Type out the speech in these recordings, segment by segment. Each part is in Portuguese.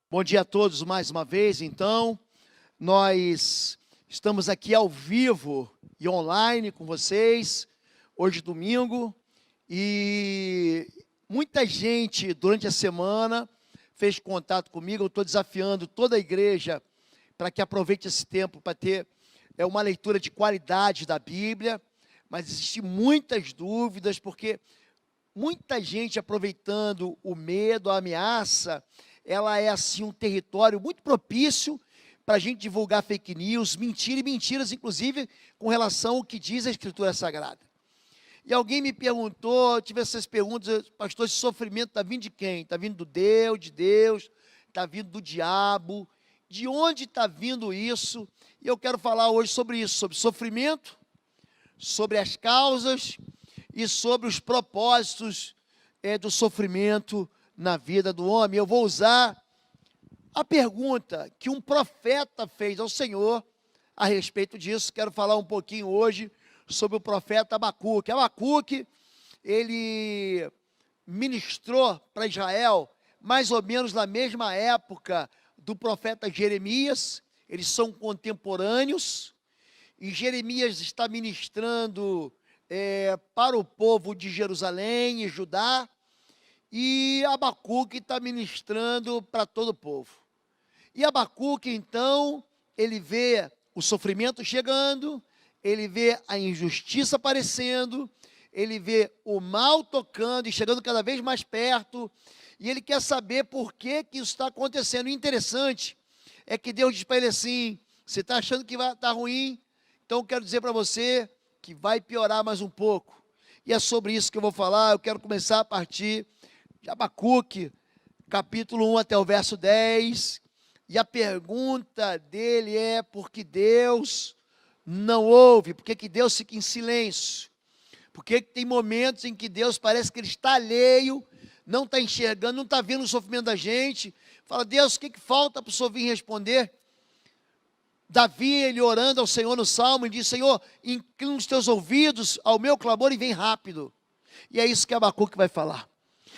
Bom dia a todos mais uma vez, então. Nós estamos aqui ao vivo e online com vocês, hoje domingo, e muita gente durante a semana fez contato comigo. Eu estou desafiando toda a igreja para que aproveite esse tempo para ter uma leitura de qualidade da Bíblia, mas existem muitas dúvidas, porque muita gente aproveitando o medo, a ameaça. Ela é assim um território muito propício para a gente divulgar fake news, mentira e mentiras, inclusive com relação ao que diz a Escritura Sagrada. E alguém me perguntou, tive essas perguntas: pastor, esse sofrimento está vindo de quem? Está vindo de Deus, está vindo do diabo, de onde está vindo isso? E eu quero falar hoje sobre isso, sobre sofrimento, sobre as causas e sobre os propósitos do sofrimento na vida do homem. Eu vou usar a pergunta que um profeta fez ao Senhor a respeito disso. Quero falar um pouquinho hoje sobre o profeta Abacuque. Abacuque, ele ministrou para Israel mais ou menos na mesma época do profeta Jeremias. Eles são contemporâneos, e Jeremias está ministrando para o povo de Jerusalém e Judá, e Abacuque está ministrando para todo o povo. E Abacuque, então, ele vê o sofrimento chegando, ele vê a injustiça aparecendo, ele vê o mal tocando e chegando cada vez mais perto, e ele quer saber por que isso está acontecendo. O interessante é que Deus diz para ele assim: você está achando que vai estar ruim? Então eu quero dizer para você que vai piorar mais um pouco. E é sobre isso que eu vou falar. Eu quero começar a partir de Abacuque, capítulo 1 até o verso 10, e a pergunta dele é: por que Deus não ouve? Por que Deus fica em silêncio? Por que tem momentos em que Deus parece que ele está alheio, não está enxergando, não está vendo o sofrimento da gente? Fala: Deus, o que falta para o Senhor vir responder? Davi, ele orando ao Senhor no Salmo, e diz: Senhor, inclina os teus ouvidos ao meu clamor e vem rápido. E é isso que Abacuque vai falar.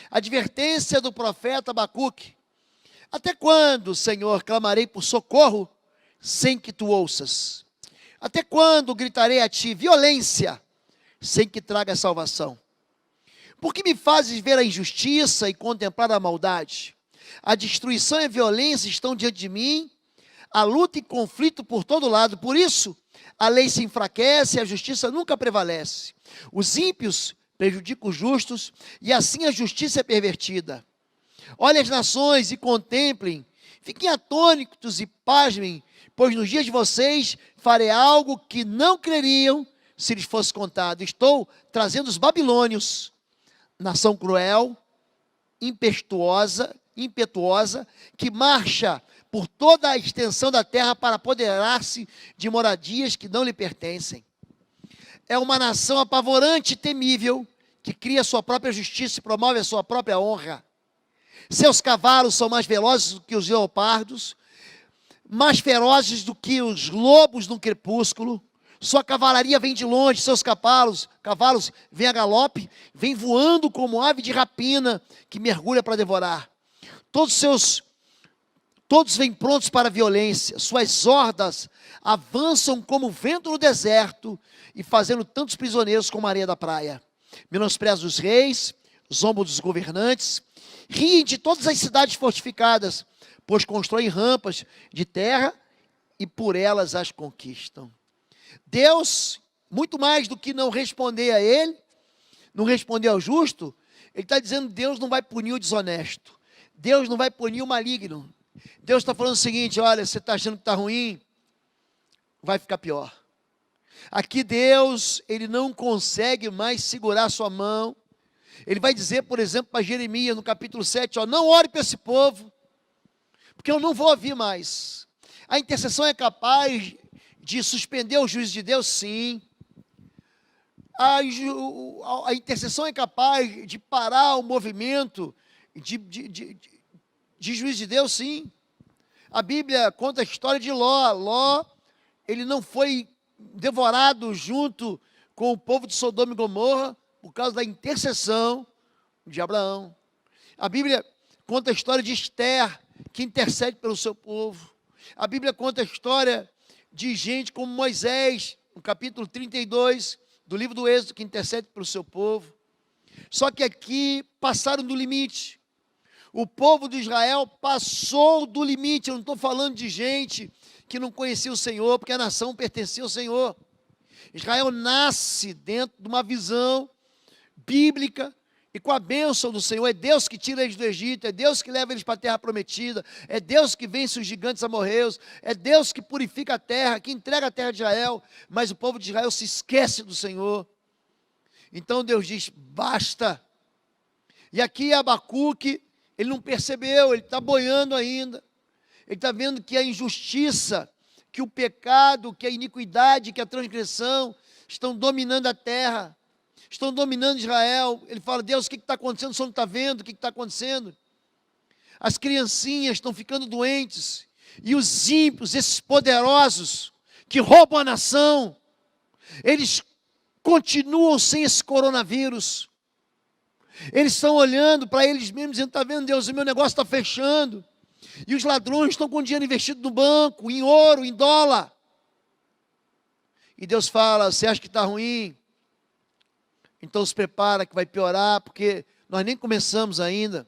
Advertência do profeta Abacuque: até quando, Senhor, clamarei por socorro sem que tu ouças? Até quando gritarei a ti violência sem que traga salvação? Por que me fazes ver a injustiça e contemplar a maldade? A destruição e a violência estão diante de mim, a luta e conflito por todo lado. Por isso a lei se enfraquece e a justiça nunca prevalece. Os ímpios prejudicam os justos, e assim a justiça é pervertida. Olhem as nações e contemplem, fiquem atônitos e pasmem, pois nos dias de vocês farei algo que não creriam se lhes fosse contado. Estou trazendo os babilônios, nação cruel, impetuosa, que marcha por toda a extensão da terra para apoderar-se de moradias que não lhe pertencem. É uma nação apavorante e temível, que cria sua própria justiça e promove a sua própria honra. Seus cavalos são mais velozes do que os leopardos, mais ferozes do que os lobos no crepúsculo. Sua cavalaria vem de longe, seus cavalos vêm a galope, vêm voando como ave de rapina que mergulha para devorar. Todos vêm prontos para a violência, suas hordas avançam como vento no deserto, e fazendo tantos prisioneiros como a areia da praia. Menosprezam os reis, zombam dos governantes, riem de todas as cidades fortificadas, pois constroem rampas de terra e por elas as conquistam. Deus, muito mais do que não responder a ele, não responder ao justo, ele está dizendo: Deus não vai punir o desonesto, Deus não vai punir o maligno. Deus está falando o seguinte: olha, você está achando que está ruim? Vai ficar pior. Aqui Deus, ele não consegue mais segurar a sua mão. Ele vai dizer, por exemplo, para Jeremias, no capítulo 7, não ore para esse povo, porque eu não vou ouvir mais. A intercessão é capaz de suspender o juízo de Deus? Sim. A intercessão é capaz de parar o movimento de juízo de Deus? Sim. A Bíblia conta a história de Ló. Ló, ele não foi devorado junto com o povo de Sodoma e Gomorra por causa da intercessão de Abraão. A Bíblia conta a história de Esther, que intercede pelo seu povo. A Bíblia conta a história de gente como Moisés, no capítulo 32 do livro do Êxodo, que intercede pelo seu povo. Só que aqui passaram do limite. O povo de Israel passou do limite. Eu não estou falando de gente que não conhecia o Senhor, porque a nação pertencia ao Senhor. Israel nasce dentro de uma visão bíblica e com a bênção do Senhor. É Deus que tira eles do Egito, é Deus que leva eles para a terra prometida, é Deus que vence os gigantes amorreus, é Deus que purifica a terra, que entrega a terra de Israel, mas o povo de Israel se esquece do Senhor. Então Deus diz, basta. E aqui Abacuque, ele não percebeu, ele está boiando ainda, ele está vendo que a injustiça, que o pecado, que a iniquidade, que a transgressão estão dominando a terra, estão dominando Israel. Ele fala, Deus, o que está acontecendo? O Senhor não está vendo o que está acontecendo? As criancinhas estão ficando doentes, e os ímpios, esses poderosos, que roubam a nação, eles continuam sem esse coronavírus. Eles estão olhando para eles mesmos, dizendo, está vendo, Deus, o meu negócio está fechando, e os ladrões estão com dinheiro investido no banco, em ouro, em dólar. E Deus fala, você acha que está ruim? Então se prepara que vai piorar, porque nós nem começamos ainda.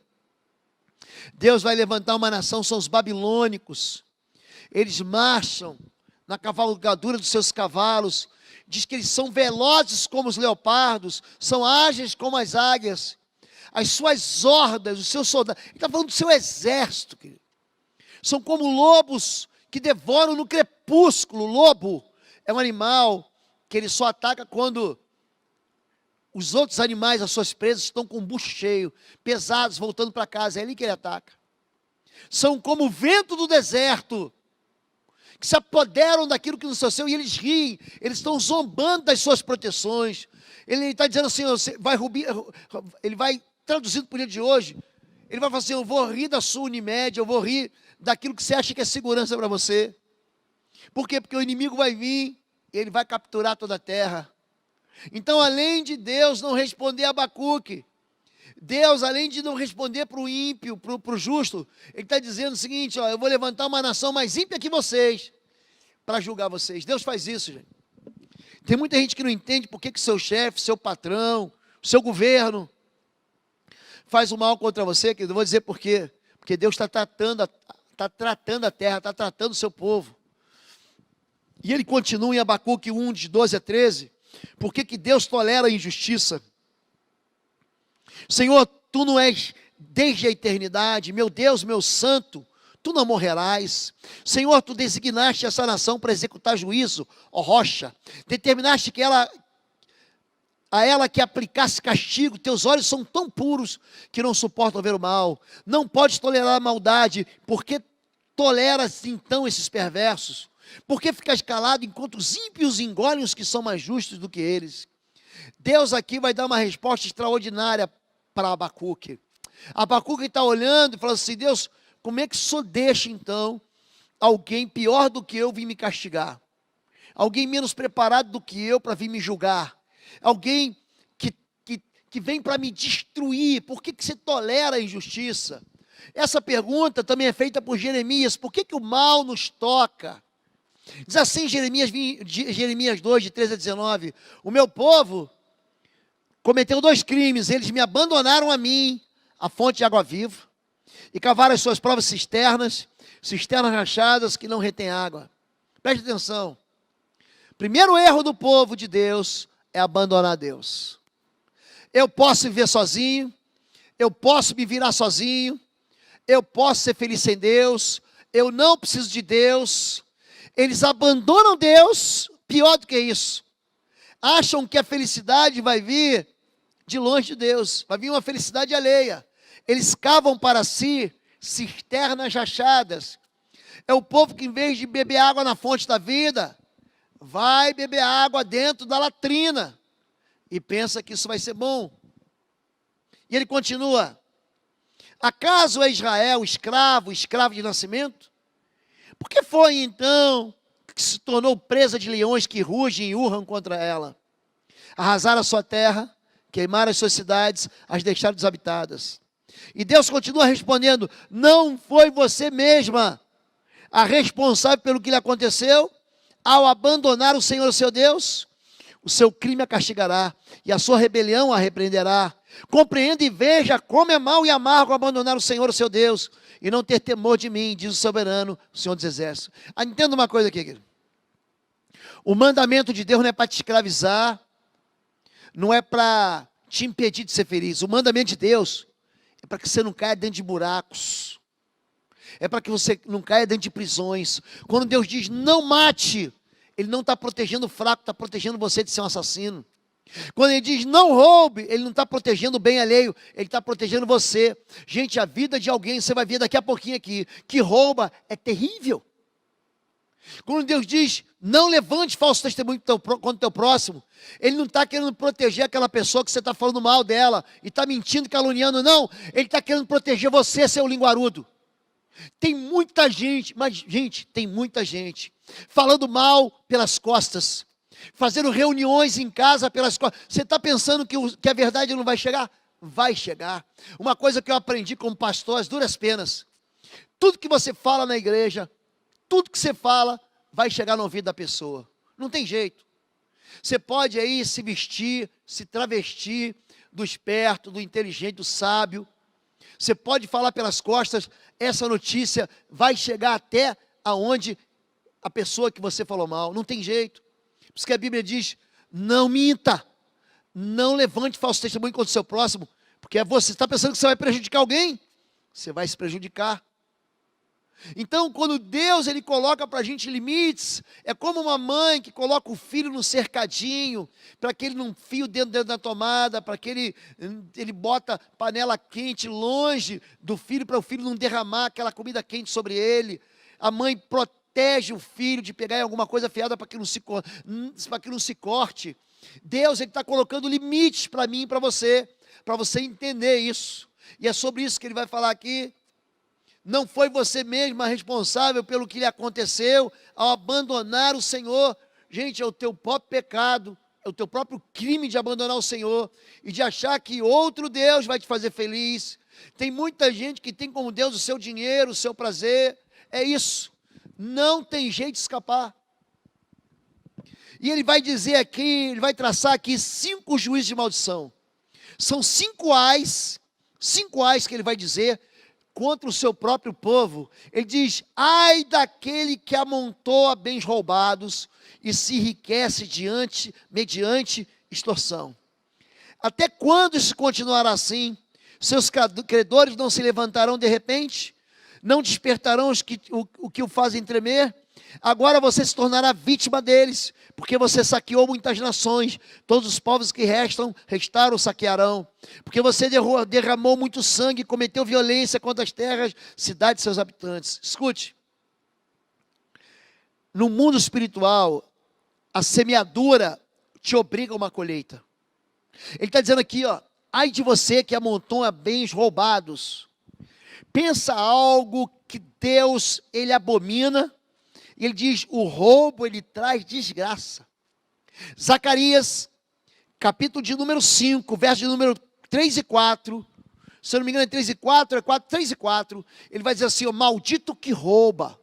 Deus vai levantar uma nação, são os babilônicos. Eles marcham na cavalgadura dos seus cavalos. Diz que eles são velozes como os leopardos, são ágeis como as águias. As suas hordas, os seus soldados, ele está falando do seu exército, querido. São como lobos que devoram no crepúsculo. O lobo é um animal que ele só ataca quando os outros animais, as suas presas, estão com o bucho cheio, pesados, voltando para casa. É ali que ele ataca. São como o vento do deserto, que se apoderam daquilo que não é seu, e eles riem, eles estão zombando das suas proteções. Ele está dizendo assim, ele vai, traduzindo para o dia de hoje, ele vai falar assim, eu vou rir da sua Unimed, eu vou rir daquilo que você acha que é segurança para você. Por quê? Porque o inimigo vai vir, e ele vai capturar toda a terra. Então, além de Deus não responder a Abacuque, Deus, além de não responder para o ímpio, para o justo, ele está dizendo o seguinte, ó, eu vou levantar uma nação mais ímpia que vocês, para julgar vocês. Deus faz isso, gente. Tem muita gente que não entende por que seu chefe, seu patrão, seu governo, faz o mal contra você, que eu vou dizer por quê. Porque Deus está tratando a terra, está tratando o seu povo. E ele continua em Abacuque 1, de 12 a 13, por que Deus tolera a injustiça? Senhor, tu não és desde a eternidade, meu Deus, meu santo, tu não morrerás. Senhor, tu designaste essa nação para executar juízo, ó rocha, determinaste que a ela que aplicasse castigo, teus olhos são tão puros que não suportam ver o mal. Não podes tolerar a maldade, porque toleras então esses perversos? Por que ficas calado enquanto os ímpios engolem os que são mais justos do que eles? Deus aqui vai dar uma resposta extraordinária para Abacuque. Abacuque está olhando e falando assim, Deus, como é que o Senhor deixa então alguém pior do que eu vir me castigar? Alguém menos preparado do que eu para vir me julgar? Alguém que vem para me destruir? Por que você tolera a injustiça? Essa pergunta também é feita por Jeremias. Por que o mal nos toca? Diz assim Jeremias 2, de 13 a 19. O meu povo cometeu 2 crimes. Eles me abandonaram a mim, a fonte de água viva, e cavaram as suas próprias cisternas rachadas que não retêm água. Preste atenção. Primeiro erro do povo de Deus é abandonar Deus. Eu posso viver sozinho, eu posso me virar sozinho, eu posso ser feliz sem Deus, eu não preciso de Deus. Eles abandonam Deus, pior do que isso. Acham que a felicidade vai vir de longe de Deus, vai vir uma felicidade alheia. Eles cavam para si cisternas rachadas. É o povo que, em vez de beber água na fonte da vida, vai beber água dentro da latrina e pensa que isso vai ser bom. E ele continua, acaso é Israel escravo de nascimento? Por que foi então que se tornou presa de leões que rugem e urram contra ela? Arrasaram a sua terra, queimaram as suas cidades, as deixaram desabitadas. E Deus continua respondendo: não foi você mesma a responsável pelo que lhe aconteceu? Ao abandonar o Senhor, seu Deus, o seu crime a castigará, e a sua rebelião a repreenderá. Compreenda e veja como é mau e amargo abandonar o Senhor, o seu Deus, e não ter temor de mim, diz o soberano, o Senhor dos Exércitos. Entenda uma coisa aqui, querido. O mandamento de Deus não é para te escravizar, não é para te impedir de ser feliz. O mandamento de Deus é para que você não caia dentro de buracos, é para que você não caia dentro de prisões. Quando Deus diz não mate, Ele não está protegendo o fraco, está protegendo você de ser um assassino. Quando Ele diz não roube, Ele não está protegendo o bem alheio, Ele está protegendo você. Gente, a vida de alguém, você vai ver daqui a pouquinho aqui, que rouba é terrível. Quando Deus diz não levante falso testemunho contra o teu próximo, Ele não está querendo proteger aquela pessoa que você está falando mal dela, e está mentindo, caluniando, não. Ele está querendo proteger você, seu linguarudo. Tem muita gente, mas gente, tem muita gente falando mal pelas costas, fazendo reuniões em casa pelas costas. Você está pensando que a verdade não vai chegar? Vai chegar. Uma coisa que eu aprendi como pastor, as duras penas: tudo que você fala na igreja, tudo que você fala, vai chegar no ouvido da pessoa. Não tem jeito. Você pode aí se vestir, se travestir do esperto, do inteligente, do sábio. Você pode falar pelas costas, essa notícia vai chegar até aonde a pessoa que você falou mal. Não tem jeito. Por isso que a Bíblia diz: não minta, não levante falso testemunho contra o seu próximo, porque você está pensando que você vai prejudicar alguém, você vai se prejudicar. Então, quando Deus Ele coloca para a gente limites, é como uma mãe que coloca o filho no cercadinho, para que ele não fie o dedo dentro da tomada, para que ele bota panela quente longe do filho, para o filho não derramar aquela comida quente sobre ele. A mãe protege o filho de pegar em alguma coisa afiada para que não se corte. Deus Ele está colocando limites para mim e para você entender isso. E é sobre isso que Ele vai falar aqui. Não foi você mesma responsável pelo que lhe aconteceu ao abandonar o Senhor. Gente, é o teu próprio pecado, é o teu próprio crime de abandonar o Senhor e de achar que outro Deus vai te fazer feliz. Tem muita gente que tem como Deus o seu dinheiro, o seu prazer. É isso. Não tem jeito de escapar. E ele vai dizer aqui, ele vai traçar aqui 5 juízes de maldição. São 5 ais que ele vai dizer contra o seu próprio povo. Ele diz: ai daquele que amontoa bens roubados e se enriquece mediante extorsão. Até quando isso continuará assim? Seus credores não se levantarão de repente? Não despertarão o que o fazem tremer? Agora você se tornará vítima deles, porque você saqueou muitas nações. Todos os povos que restaram saquearão. Porque você derramou muito sangue e cometeu violência contra as terras, cidades e seus habitantes. Escute. No mundo espiritual, a semeadura te obriga a uma colheita. Ele está dizendo aqui, ó: ai de você que amontoa bens roubados. Pensa algo que Deus, Ele abomina. E ele diz: o roubo, ele traz desgraça. Zacarias, capítulo de número 5, verso de número 3 e 4. Se eu não me engano é 3 e 4, é 4, 3 e 4. Ele vai dizer assim: ó, maldito que rouba.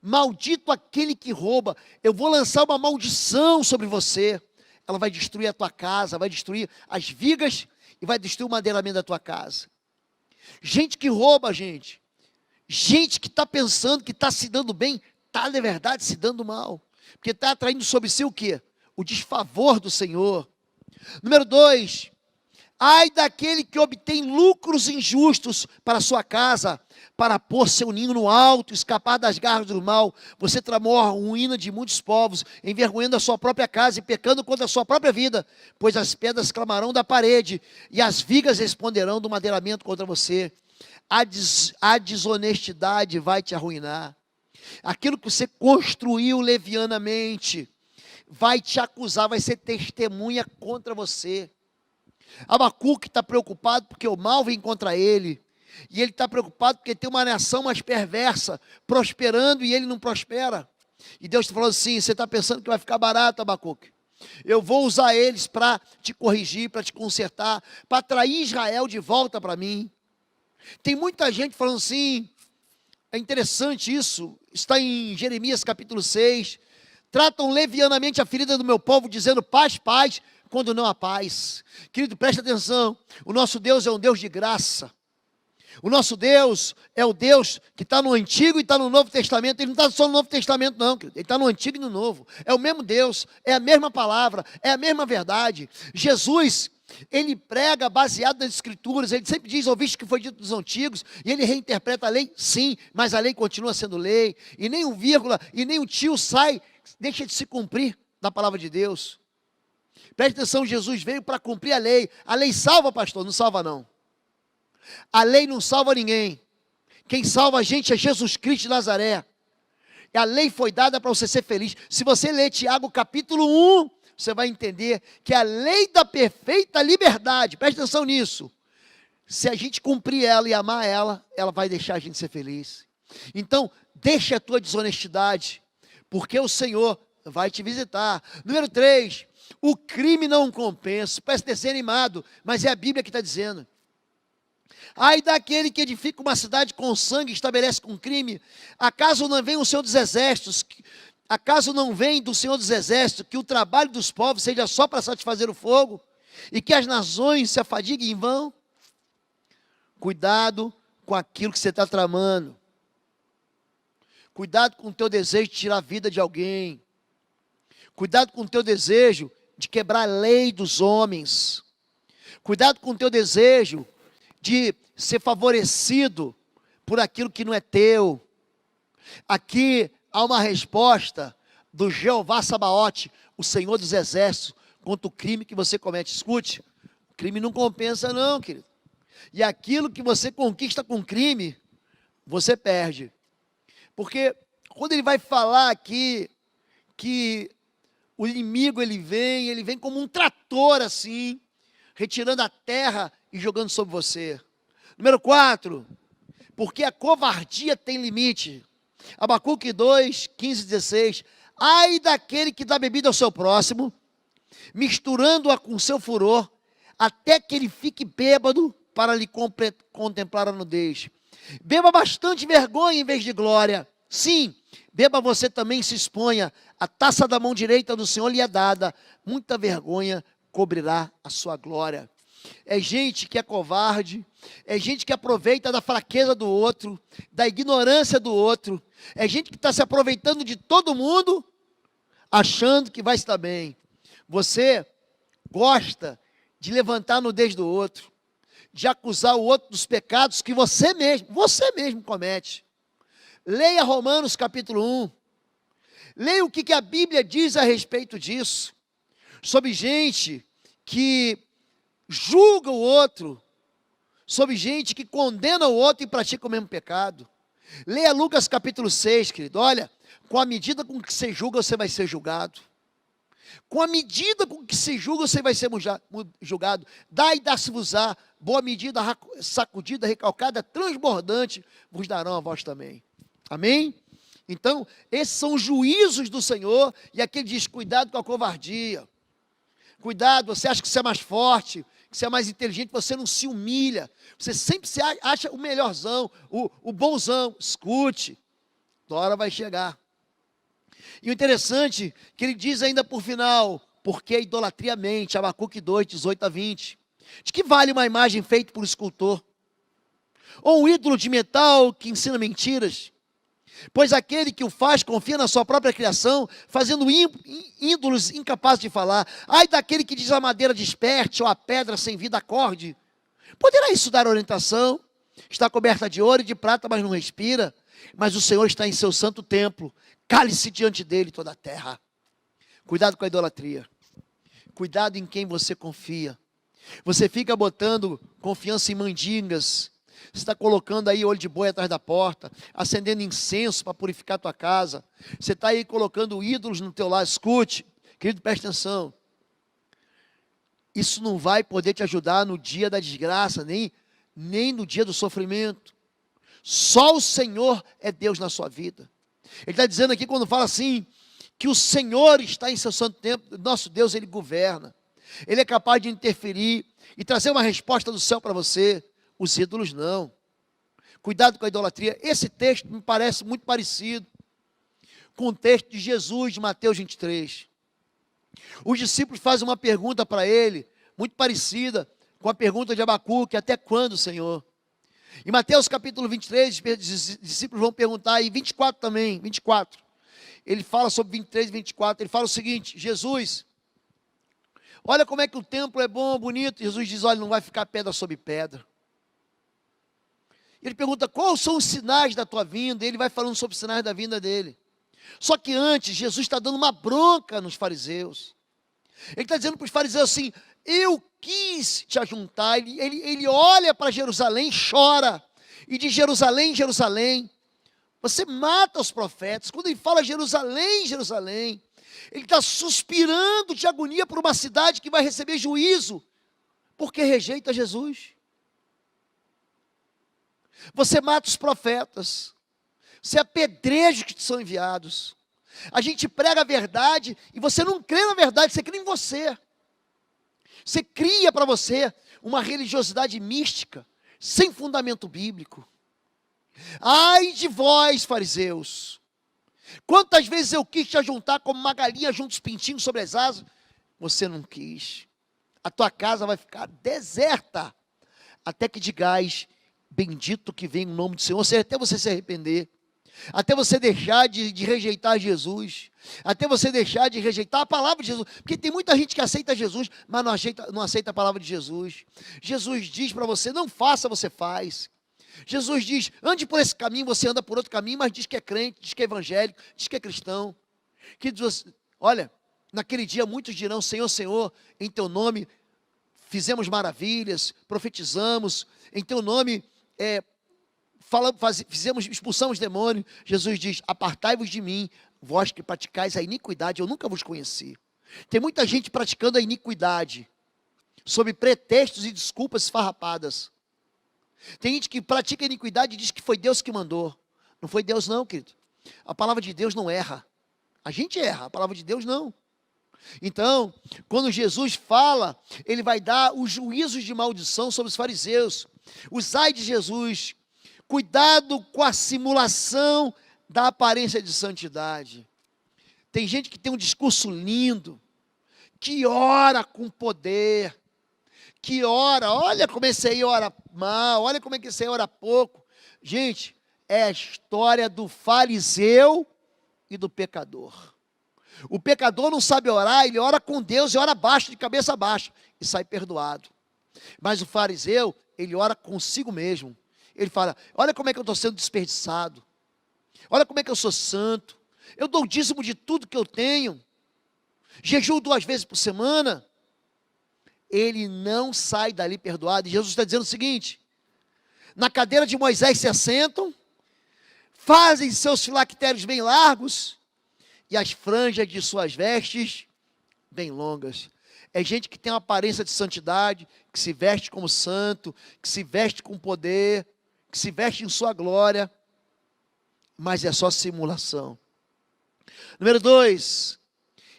Maldito aquele que rouba. Eu vou lançar uma maldição sobre você. Ela vai destruir a tua casa, vai destruir as vigas e vai destruir o madeiramento da tua casa. Gente que rouba, gente que está pensando que está se dando bem, está de verdade se dando mal, porque está atraindo sobre si o quê? O desfavor do Senhor. Número 2, ai daquele que obtém lucros injustos para a sua casa, para pôr seu ninho no alto, escapar das garras do mal. Você tramou a ruína de muitos povos, envergonhando a sua própria casa e pecando contra a sua própria vida, pois as pedras clamarão da parede e as vigas responderão do madeiramento contra você. A desonestidade vai te arruinar. Aquilo que você construiu levianamente vai te acusar, vai ser testemunha contra você. Abacuque está preocupado porque o mal vem contra ele. E ele está preocupado porque tem uma nação mais perversa prosperando e ele não prospera. E Deus está falando assim: você está pensando que vai ficar barato, Abacuque? Eu vou usar eles para te corrigir, para te consertar, para atrair Israel de volta para mim. Tem muita gente falando assim, é interessante isso, está em Jeremias capítulo 6, tratam levianamente a ferida do meu povo, dizendo paz, paz, quando não há paz. Querido, preste atenção, o nosso Deus é um Deus de graça. O nosso Deus é o Deus que está no Antigo e está no Novo Testamento. Ele não está só no Novo Testamento não, ele está no Antigo e no Novo. É o mesmo Deus, é a mesma palavra, é a mesma verdade. Jesus, ele prega baseado nas Escrituras. Ele sempre diz, ouviste o que foi dito dos antigos, e ele reinterpreta a lei, sim, mas a lei continua sendo lei. E nem um vírgula, e nem um tio sai, deixa de se cumprir da palavra de Deus. Preste atenção, Jesus veio para cumprir a lei. A lei salva, pastor? Não salva não. A lei não salva ninguém. Quem salva a gente é Jesus Cristo de Nazaré. E a lei foi dada para você ser feliz. Se você ler Tiago capítulo 1, você vai entender que a lei da perfeita liberdade, preste atenção nisso, se a gente cumprir ela e amar ela, ela vai deixar a gente ser feliz. Então, deixa a tua desonestidade, porque o Senhor vai te visitar. Número 3, o crime não compensa. Parece ter sido animado, mas é a Bíblia que está dizendo. Ai daquele que edifica uma cidade com sangue, estabelece com crime. Acaso não vem o Senhor dos Exércitos? Acaso não vem do Senhor dos Exércitos que o trabalho dos povos seja só para satisfazer o fogo? E que as nações se afadiguem em vão? Cuidado com aquilo que você está tramando. Cuidado com o teu desejo de tirar a vida de alguém. Cuidado com o teu desejo de quebrar a lei dos homens. Cuidado com o teu desejo de ser favorecido por aquilo que não é teu. Aqui há uma resposta do Jeová Sabaote, o Senhor dos Exércitos, contra o crime que você comete. Escute, o crime não compensa não, querido. E aquilo que você conquista com crime, você perde. Porque quando ele vai falar aqui que o inimigo ele vem como um trator assim, retirando a terra e jogando sobre você. Número 4, porque a covardia tem limite. Abacuque 2, 15 e 16. Ai daquele que dá bebida ao seu próximo, misturando-a com seu furor, até que ele fique bêbado para lhe contemplar a nudez. Beba bastante vergonha em vez de glória. Sim, beba você também, se exponha. A taça da mão direita do Senhor lhe é dada. Muita vergonha cobrirá a sua glória. É gente que é covarde, é gente que aproveita da fraqueza do outro, da ignorância do outro, é gente que está se aproveitando de todo mundo, achando que vai estar bem. Você gosta de levantar a nudez do outro, de acusar o outro dos pecados que você mesmo comete. Leia Romanos capítulo 1, leia o que a Bíblia diz a respeito disso, sobre gente que julga o outro, sobre gente que condena o outro e pratica o mesmo pecado. Leia Lucas capítulo 6, querido. Olha, com a medida com que você julga, você vai ser julgado. Com a medida com que se julga, você vai ser julgado. Dai e dá-se-vos-á, boa medida, sacudida, recalcada, transbordante, vos darão a vós também. Amém? Então, esses são os juízos do Senhor, e aqui ele diz, cuidado com a covardia. Cuidado, você acha que você é mais forte, que você é mais inteligente, você não se humilha. Você sempre se acha o melhorzão, o bonzão. Escute, a hora vai chegar. E o interessante, que ele diz ainda por final, porque a idolatria mente, Abacuque 2, 18 a 20. De que vale uma imagem feita por um escultor? Ou um ídolo de metal que ensina mentiras? Pois aquele que o faz confia na sua própria criação, fazendo ídolos incapazes de falar. Ai daquele que diz a madeira desperte, ou a pedra sem vida acorde. Poderá isso dar orientação? Está coberta de ouro e de prata, mas não respira. Mas o Senhor está em seu santo templo. Cale-se diante dele toda a terra. Cuidado com a idolatria. Cuidado em quem você confia. Você fica botando confiança em mandingas. Você está colocando aí olho de boi atrás da porta, acendendo incenso para purificar a tua casa. Você está aí colocando ídolos no teu lar. Escute, querido, preste atenção. Isso não vai poder te ajudar no dia da desgraça, nem no dia do sofrimento. Só o Senhor é Deus na sua vida. Ele está dizendo aqui, quando fala assim, que o Senhor está em seu santo templo, nosso Deus, Ele governa. Ele é capaz de interferir e trazer uma resposta do céu para você. Os ídolos não. Cuidado com a idolatria. Esse texto me parece muito parecido com o texto de Jesus, de Mateus 23. Os discípulos fazem uma pergunta para ele, muito parecida com a pergunta de Abacuque: até quando, Senhor? Em Mateus capítulo 23, os discípulos vão perguntar, e 24 também, 24. Ele fala sobre 23 e 24, ele fala o seguinte: Jesus, olha como é que o templo é bom, bonito. Jesus diz: olha, não vai ficar pedra sobre pedra. Ele pergunta: quais são os sinais da tua vinda? Ele vai falando sobre os sinais da vinda dele. Só que antes, Jesus está dando uma bronca nos fariseus. Ele está dizendo para os fariseus assim: eu quis te ajuntar. Ele olha para Jerusalém, chora, e diz: Jerusalém, Jerusalém, você mata os profetas. Quando ele fala Jerusalém, Jerusalém, ele está suspirando de agonia por uma cidade que vai receber juízo, porque rejeita Jesus. Você mata os profetas, você apedreja os que te são enviados. A gente prega a verdade e você não crê na verdade, você crê em você. Você cria para você uma religiosidade mística, sem fundamento bíblico. Ai de vós, fariseus! Quantas vezes eu quis te ajuntar como uma galinha junto os pintinhos sobre as asas, você não quis. A tua casa vai ficar deserta, até que digais: bendito que vem o nome do Senhor, ou seja, até você se arrepender, até você deixar de rejeitar Jesus, até você deixar de rejeitar a palavra de Jesus, porque tem muita gente que aceita Jesus, mas não aceita a palavra de Jesus. Jesus diz para você: não faça, você faz. Jesus diz: ande por esse caminho, você anda por outro caminho, mas diz que é crente, diz que é evangélico, diz que é cristão. Olha, naquele dia muitos dirão: Senhor, Senhor, em teu nome fizemos maravilhas, profetizamos, em teu nome expulsamos demônios. Jesus diz: apartai-vos de mim, vós que praticais a iniquidade, eu nunca vos conheci. Tem muita gente praticando a iniquidade, sob pretextos e desculpas esfarrapadas. Tem gente que pratica a iniquidade e diz que foi Deus que mandou. Não foi Deus não, querido. A palavra de Deus não erra. A gente erra, a palavra de Deus não. Então, quando Jesus fala, ele vai dar os juízos de maldição sobre os fariseus. Os ai de Jesus. Cuidado com a simulação da aparência de santidade. Tem gente que tem um discurso lindo, que ora com poder, que ora, olha como esse aí ora mal, olha como é que esse aí ora pouco. Gente, é a história do fariseu e do pecador. O pecador não sabe orar, ele ora com Deus e ora baixo, de cabeça baixa, e sai perdoado. Mas o fariseu, ele ora consigo mesmo. Ele fala: olha como é que eu estou sendo desperdiçado, olha como é que eu sou santo, eu dou o dízimo de tudo que eu tenho, jejuo 2 vezes por semana. Ele não sai dali perdoado. E Jesus está dizendo o seguinte: na cadeira de Moisés se assentam, fazem seus filactérios bem largos, e as franjas de suas vestes bem longas. É gente que tem uma aparência de santidade, que se veste como santo, que se veste com poder, que se veste em sua glória, mas é só simulação. Número 2,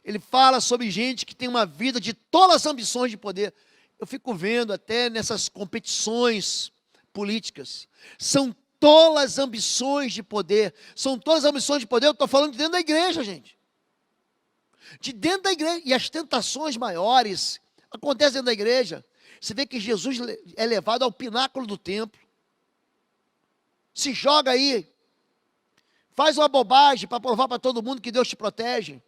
ele fala sobre gente que tem uma vida de todas as ambições de poder. Eu fico vendo até nessas competições políticas, são todas as ambições de poder, são todas as ambições de poder. Eu estou falando de dentro da igreja, gente, de dentro da igreja, e as tentações maiores acontecem dentro da igreja. Você vê que Jesus é levado ao pináculo do templo, se joga aí, faz uma bobagem para provar para todo mundo que Deus te protege.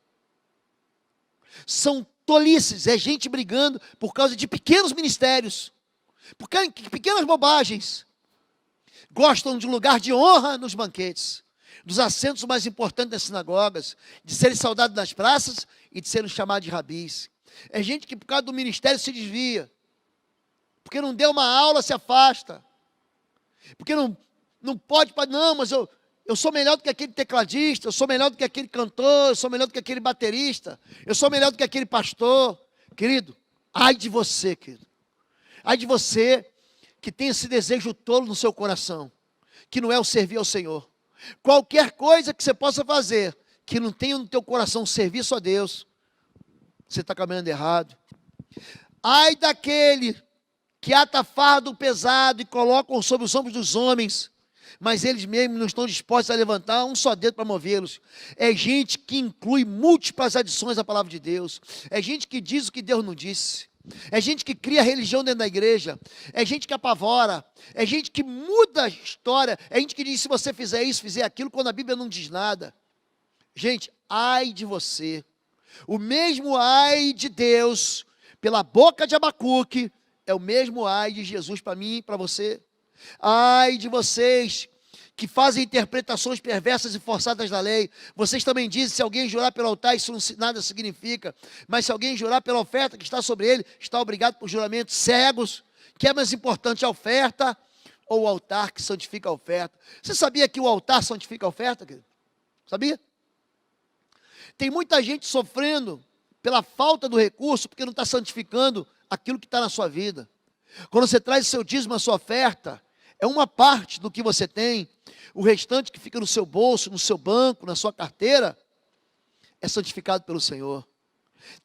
São tolices, é gente brigando por causa de pequenos ministérios, por causa de pequenas bobagens. Gostam de lugar de honra nos banquetes, dos assentos mais importantes das sinagogas, de serem saudados nas praças e de serem chamados de rabis. É gente que por causa do ministério se desvia, porque não deu uma aula se afasta, porque não pode, não, mas eu sou melhor do que aquele tecladista, eu sou melhor do que aquele cantor, eu sou melhor do que aquele baterista, eu sou melhor do que aquele pastor. Querido, ai de você, querido. Ai de você que tem esse desejo tolo no seu coração, que não é o servir ao Senhor. Qualquer coisa que você possa fazer, que não tenha no teu coração serviço a Deus, você está caminhando errado. Ai daquele que ata fardo pesado e colocam sobre os ombros dos homens, mas eles mesmos não estão dispostos a levantar um só dedo para movê-los. É gente que inclui múltiplas adições à palavra de Deus. É gente que diz o que Deus não disse. É gente que cria religião dentro da igreja. É gente que apavora. É gente que muda a história. É gente que diz, se você fizer isso, fizer aquilo, quando a Bíblia não diz nada. Gente, ai de você. O mesmo ai de Deus, pela boca de Abacuque, é o mesmo ai de Jesus para mim e para você. Ai de vocês que fazem interpretações perversas e forçadas da lei. Vocês também dizem, se alguém jurar pelo altar, isso nada significa. Mas se alguém jurar pela oferta que está sobre ele, está obrigado por juramentos cegos. Que é mais importante, a oferta ou o altar que santifica a oferta? Você sabia que o altar santifica a oferta, querido? Sabia? Tem muita gente sofrendo pela falta do recurso, porque não está santificando aquilo que está na sua vida. Quando você traz o seu dízimo, a sua oferta, é uma parte do que você tem. O restante que fica no seu bolso, no seu banco, na sua carteira, é santificado pelo Senhor.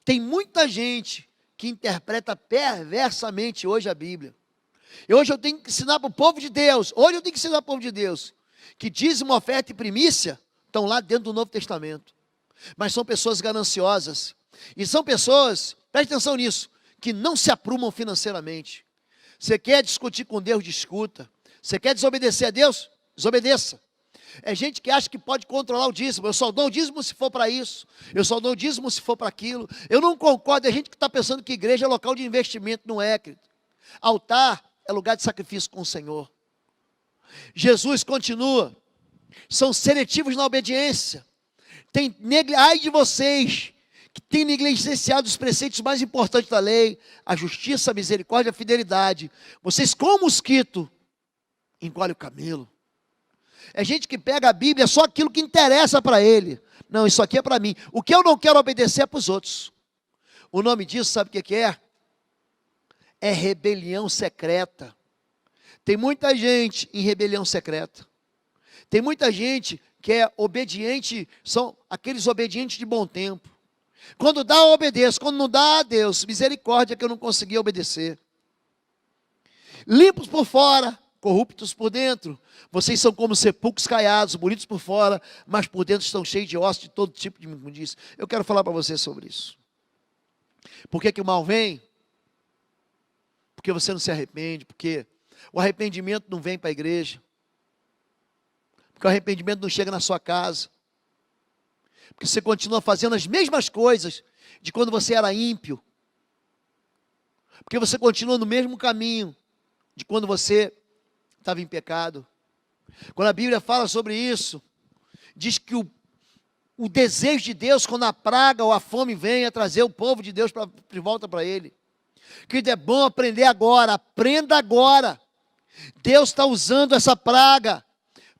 Tem muita gente que interpreta perversamente hoje a Bíblia. E hoje eu tenho que ensinar para o povo de Deus, que dízimo, oferta e primícia estão lá dentro do Novo Testamento. Mas são pessoas gananciosas. E são pessoas, preste atenção nisso, que não se aprumam financeiramente. Você quer discutir com Deus, discuta. Você quer desobedecer a Deus? Desobedeça. É gente que acha que pode controlar o dízimo. Eu só dou o dízimo se for para isso. Eu só dou o dízimo se for para aquilo. Eu não concordo. É gente que está pensando que igreja é local de investimento. Não é, querido. Altar é lugar de sacrifício com o Senhor. Jesus continua. São seletivos na obediência. Ai de vocês que têm negligenciado os preceitos mais importantes da lei, a justiça, a misericórdia, a fidelidade. Vocês, como mosquito, engole o camelo. É gente que pega a Bíblia, só aquilo que interessa para ele. Não, isso aqui é para mim. O que eu não quero obedecer é para os outros. O nome disso, sabe o que é? É rebelião secreta. Tem muita gente em rebelião secreta. Tem muita gente que é obediente, são aqueles obedientes de bom tempo. Quando dá, eu obedeço. Quando não dá, Deus, misericórdia que eu não consegui obedecer. Limpos por fora, corruptos por dentro. Vocês são como sepulcros caiados, bonitos por fora, mas por dentro estão cheios de ossos de todo tipo de imundícia. Eu quero falar para você sobre isso. Por que o mal vem? Porque você não se arrepende, porque o arrependimento não vem para a igreja. Porque o arrependimento não chega na sua casa. Porque você continua fazendo as mesmas coisas de quando você era ímpio. Porque você continua no mesmo caminho de quando você estava em pecado. Quando a Bíblia fala sobre isso, diz que o desejo de Deus, quando a praga ou a fome vem, é trazer o povo de Deus de volta para Ele. Querido, é bom aprender agora, aprenda agora. Deus está usando essa praga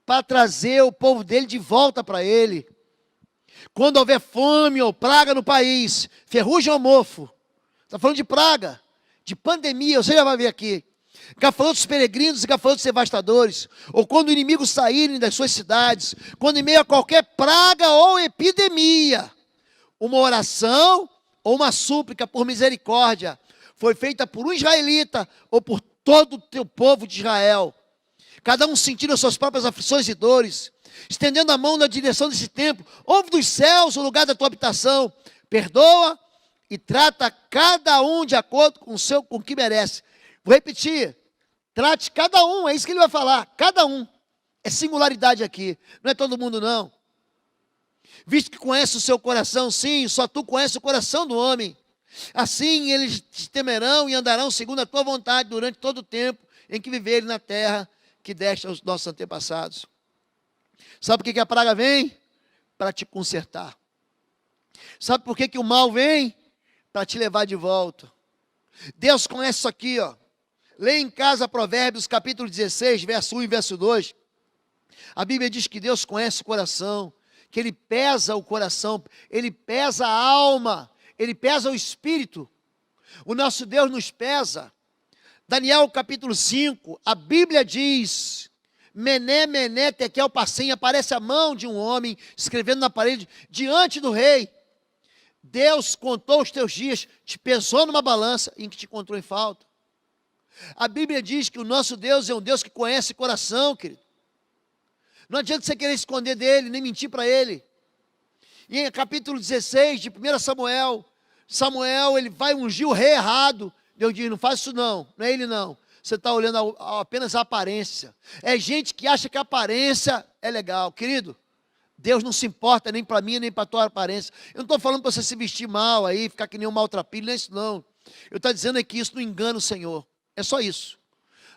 para trazer o povo dele de volta para Ele. Quando houver fome ou praga no país, ferrugem ou mofo, está falando de praga, de pandemia, você já vai ver aqui. Gafanhotos peregrinos e gafanhotos devastadores, ou quando inimigos saírem das suas cidades, quando em meio a qualquer praga ou epidemia, uma oração ou uma súplica por misericórdia foi feita por um israelita ou por todo o teu povo de Israel, cada um sentindo as suas próprias aflições e dores, estendendo a mão na direção desse templo, ouve dos céus o lugar da tua habitação, perdoa e trata cada um de acordo com o que merece. Vou repetir, trate cada um, é isso que ele vai falar, cada um, é singularidade aqui, não é todo mundo não. Visto que conhece o seu coração, sim, só tu conheces o coração do homem, assim eles te temerão e andarão segundo a tua vontade durante todo o tempo em que viverem na terra que deste aos nossos antepassados. Sabe por que a praga vem? Para te consertar. Sabe por que o mal vem? Para te levar de volta. Deus conhece isso aqui, ó. Leia em casa Provérbios capítulo 16, verso 1 e verso 2. A Bíblia diz que Deus conhece o coração, que Ele pesa o coração, Ele pesa a alma, Ele pesa o espírito. O nosso Deus nos pesa. Daniel capítulo 5, a Bíblia diz, Mené, Mené, Tekel, Parsim, aparece a mão de um homem escrevendo na parede diante do rei. Deus contou os teus dias, te pesou numa balança em que te encontrou em falta. A Bíblia diz que o nosso Deus é um Deus que conhece coração, querido. Não adianta você querer esconder dele, nem mentir para ele. E em capítulo 16 de 1 Samuel, Samuel ele vai ungir o rei errado. Deus diz, não faz isso não é ele não. Você está olhando apenas a aparência. É gente que acha que a aparência é legal. Querido, Deus não se importa nem para mim, nem para a tua aparência. Eu não estou falando para você se vestir mal aí, ficar que nem um maltrapilho, não é isso não. Eu estou dizendo é que isso não engana o Senhor. É só isso.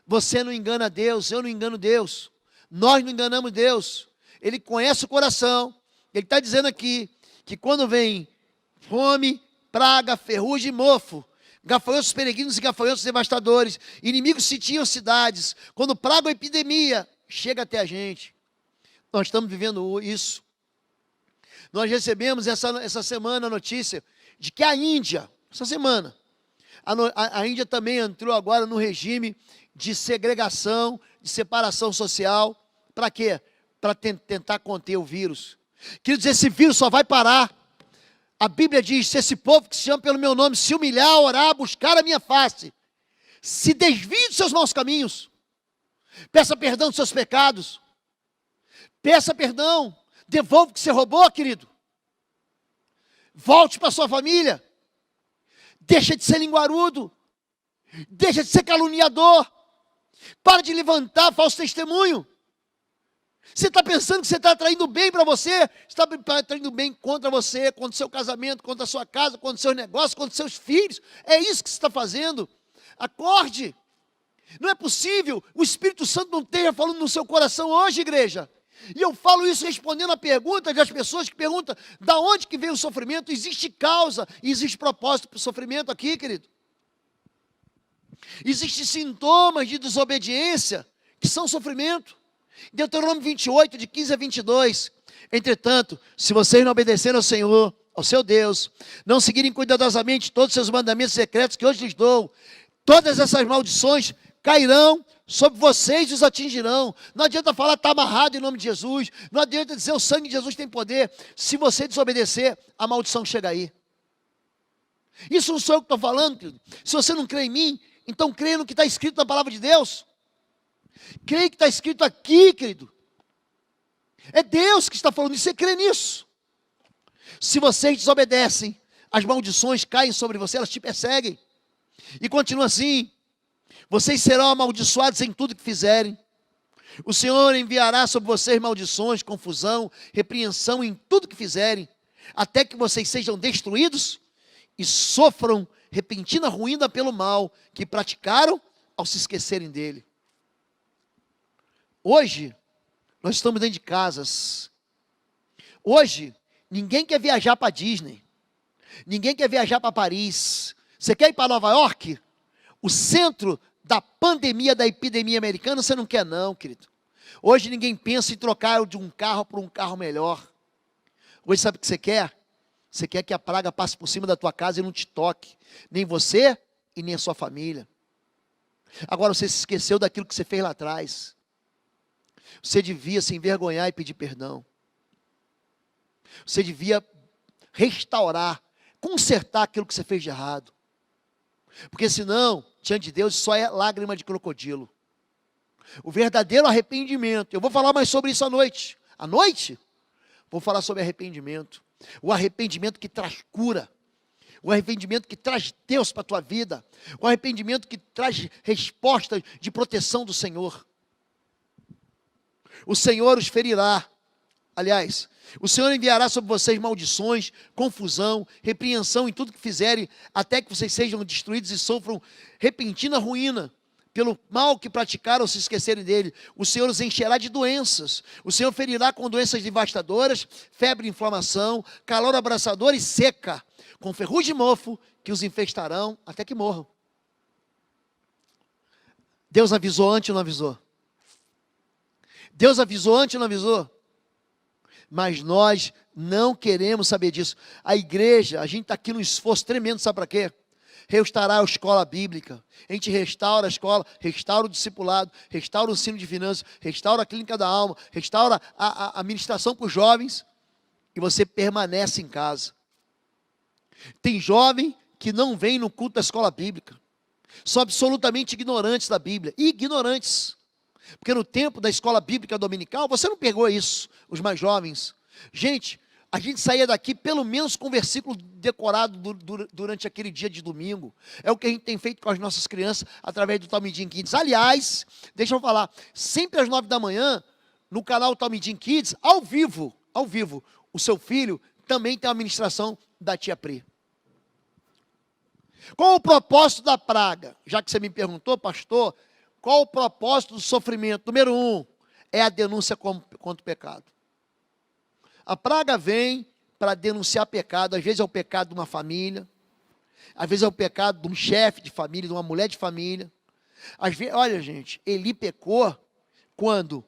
Você não engana Deus, eu não engano Deus. Nós não enganamos Deus. Ele conhece o coração. Ele está dizendo aqui que quando vem fome, praga, ferrugem e mofo, gafanhotos peregrinos e gafanhotos devastadores, inimigos sitiam cidades, quando praga ou epidemia chega até a gente. Nós estamos vivendo isso. Nós recebemos essa semana a notícia de que a Índia, essa semana, a Índia também entrou agora no regime de segregação, de separação social. Para quê? Para tentar conter o vírus. Queridos, esse vírus só vai parar. A Bíblia diz, se esse povo que se chama pelo meu nome se humilhar, orar, buscar a minha face, se desvie dos seus maus caminhos, peça perdão dos seus pecados, peça perdão, devolva o que você roubou, querido, volte para sua família, deixa de ser linguarudo, deixa de ser caluniador, para de levantar falso testemunho. Você está pensando que você está atraindo bem para você? Você está atraindo bem contra você, contra o seu casamento, contra a sua casa, contra os seus negócios, contra os seus filhos. É isso que você está fazendo. Acorde. Não é possível o Espírito Santo não esteja falando no seu coração hoje, igreja. E eu falo isso respondendo a pergunta das pessoas que perguntam da onde que veio o sofrimento. Existe causa e existe propósito para o sofrimento aqui, querido. Existem sintomas de desobediência que são sofrimento. Deuteronômio 28, de 15 a 22. Entretanto, se vocês não obedecerem ao Senhor, ao seu Deus, não seguirem cuidadosamente todos os seus mandamentos secretos que hoje lhes dou, todas essas maldições cairão sobre vocês e os atingirão. Não adianta falar está amarrado em nome de Jesus, não adianta dizer o sangue de Jesus tem poder. Se você desobedecer, a maldição chega aí. Isso não sou eu que estou falando, querido. Se você não crê em mim, então crê no que está escrito na palavra de Deus. Creia que está escrito aqui, querido. É Deus que está falando isso, você crê nisso. Se vocês desobedecem, as maldições caem sobre você, elas te perseguem. E continua assim, vocês serão amaldiçoados em tudo que fizerem. O Senhor enviará sobre vocês maldições, confusão, repreensão em tudo que fizerem, até que vocês sejam destruídos e sofram repentina ruína pelo mal que praticaram ao se esquecerem dele. Hoje, nós estamos dentro de casas. Hoje, ninguém quer viajar para Disney. Ninguém quer viajar para Paris. Você quer ir para Nova York? O centro da pandemia, da epidemia americana, você não quer não, querido. Hoje ninguém pensa em trocar de um carro para um carro melhor. Hoje sabe o que você quer? Você quer que a praga passe por cima da tua casa e não te toque. Nem você e nem a sua família. Agora você se esqueceu daquilo que você fez lá atrás. Você devia se envergonhar e pedir perdão. Você devia restaurar, consertar aquilo que você fez de errado. Porque senão, diante de Deus, só é lágrima de crocodilo. O verdadeiro arrependimento. Eu vou falar mais sobre isso à noite. À noite? Vou falar sobre arrependimento. O arrependimento que traz cura. O arrependimento que traz Deus para a tua vida. O arrependimento que traz resposta de proteção do Senhor. O Senhor os ferirá. Aliás, o Senhor enviará sobre vocês maldições, confusão, repreensão em tudo que fizerem, até que vocês sejam destruídos e sofram repentina ruína, pelo mal que praticaram ao se esquecerem dele. O Senhor os encherá de doenças. O Senhor ferirá com doenças devastadoras, febre, inflamação, calor abrasador e seca, com ferrugem e mofo, que os infestarão até que morram. Deus avisou antes ou não avisou? Deus avisou antes ou não avisou? Mas nós não queremos saber disso. A igreja, a gente está aqui num esforço tremendo, sabe para quê? restaurar a escola bíblica. A gente restaura a escola, restaura o discipulado, restaura o ensino de finanças, restaura a clínica da alma, restaura a ministração para os jovens, e você permanece em casa. Tem jovem que não vem no culto da escola bíblica, são absolutamente ignorantes da Bíblia, ignorantes, porque no tempo da escola bíblica dominical, você não pegou isso, os mais jovens. Gente, a gente saía daqui pelo menos com um versículo decorado durante aquele dia de domingo. É o que a gente tem feito com as nossas crianças através do Talmidim Kids. Aliás, deixa eu falar, sempre às 9 da manhã, no canal Talmidim Kids, ao vivo, o seu filho também tem uma ministração da tia Pri. Qual o propósito da praga? Já que você me perguntou, pastor, qual o propósito do sofrimento? Número 1, é a denúncia contra o pecado. A praga vem para denunciar pecado. Às vezes é o pecado de uma família, às vezes é o pecado de um chefe de família, de uma mulher de família. Às vezes, olha, gente, Eli pecou quando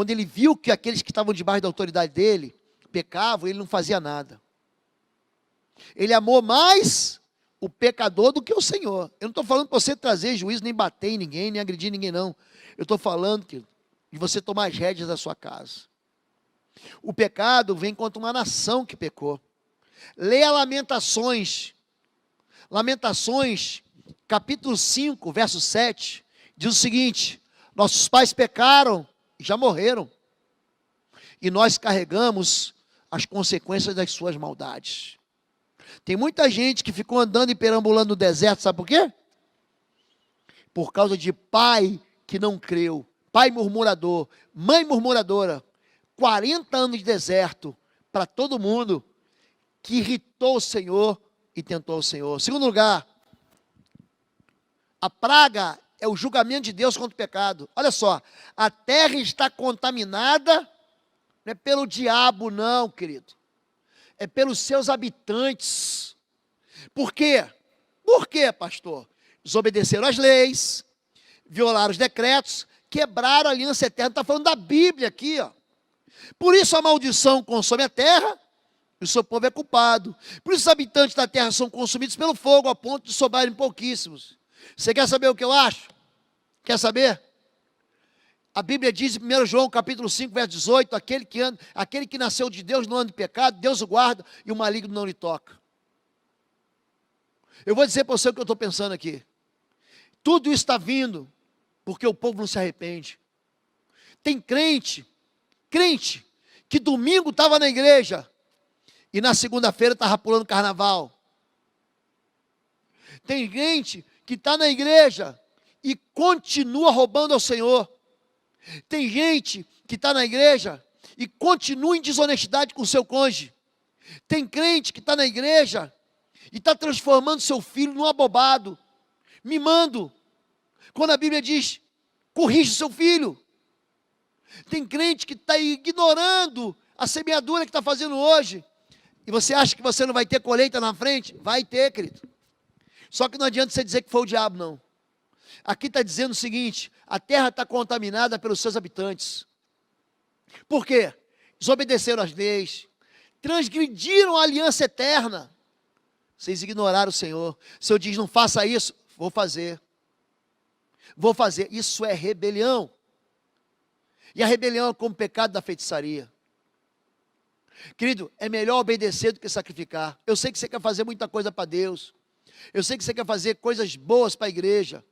ele viu que aqueles que estavam debaixo da autoridade dele pecavam, ele não fazia nada. Ele amou mais o pecador do que o Senhor. Eu não estou falando para você trazer juízo, nem bater em ninguém, nem agredir ninguém, não. Eu estou falando de você tomar as rédeas da sua casa. O pecado vem contra uma nação que pecou. Leia Lamentações. Lamentações, capítulo 5, verso 7, diz o seguinte: nossos pais pecaram e já morreram, e nós carregamos as consequências das suas maldades. Tem muita gente que ficou andando e perambulando no deserto, sabe por quê? Por causa de pai que não creu, pai murmurador, mãe murmuradora. 40 anos de deserto para todo mundo que irritou o Senhor e tentou o Senhor. Segundo lugar, a praga é o julgamento de Deus contra o pecado. Olha só, a terra está contaminada, não é pelo diabo não, querido, é pelos seus habitantes. Por quê? Por quê, pastor? Desobedeceram as leis, violaram os decretos, quebraram a aliança eterna. Está falando da Bíblia aqui, ó. Por isso a maldição consome a terra, e o seu povo é culpado. Por isso os habitantes da terra são consumidos pelo fogo, a ponto de sobrarem pouquíssimos. Você quer saber o que eu acho? Quer saber? A Bíblia diz em 1 João capítulo 5, verso 18, aquele que nasceu de Deus não anda em pecado, Deus o guarda e o maligno não lhe toca. Eu vou dizer para você o que eu estou pensando aqui. Tudo isso está vindo porque o povo não se arrepende. Tem crente que domingo estava na igreja e na segunda-feira estava pulando carnaval. Tem gente que está na igreja e continua roubando ao Senhor. Tem gente que está na igreja e continua em desonestidade com o seu cônjuge. Tem crente que está na igreja e está transformando seu filho num abobado, mimando, quando a Bíblia diz, corrige seu filho. Tem crente que está ignorando a semeadura que está fazendo hoje, e você acha que você não vai ter colheita na frente? Vai ter, querido. Só que não adianta você dizer que foi o diabo, não. Aqui está dizendo o seguinte: a terra está contaminada pelos seus habitantes. Por quê? Desobedeceram as leis, transgrediram a aliança eterna. Vocês ignoraram o Senhor. O Senhor diz, não faça isso, vou fazer. Vou fazer. Isso é rebelião. E a rebelião é como o pecado da feitiçaria. Querido, é melhor obedecer do que sacrificar. Eu sei que você quer fazer muita coisa para Deus. Eu sei que você quer fazer coisas boas para a igreja.